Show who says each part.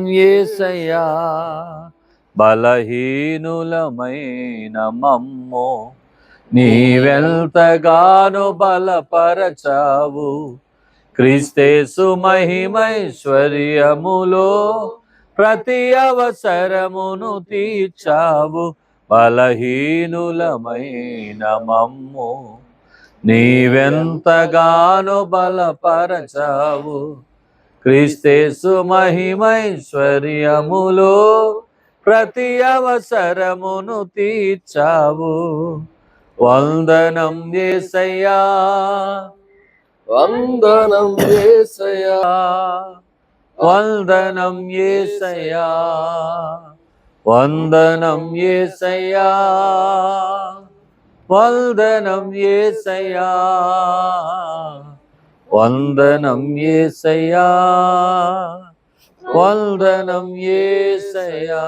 Speaker 1: యేసయ్యా బలహీనులమైన మమ్ము నీవెంతగానో బలపరచావు. క్రీస్తేసు మహిమైశ్వర్యములో ప్రతి అవసరమును తీర్చావు. బలహీనులమైన మమ్ము నీవెంతగానో బలపరచావు. క్రీస్తేసు మహిమైశ్వర్యములో ప్రతి అవసరమును తీర్చావు. వందనం యేసయ్యా,
Speaker 2: వందనం యేసయ్యా,
Speaker 1: వందనం యేసయ్యా, వందనం యేసయ్యా, వందనం యేసయ్యా, వందనం యేసయ్యా, వందనం యేసయ్యా.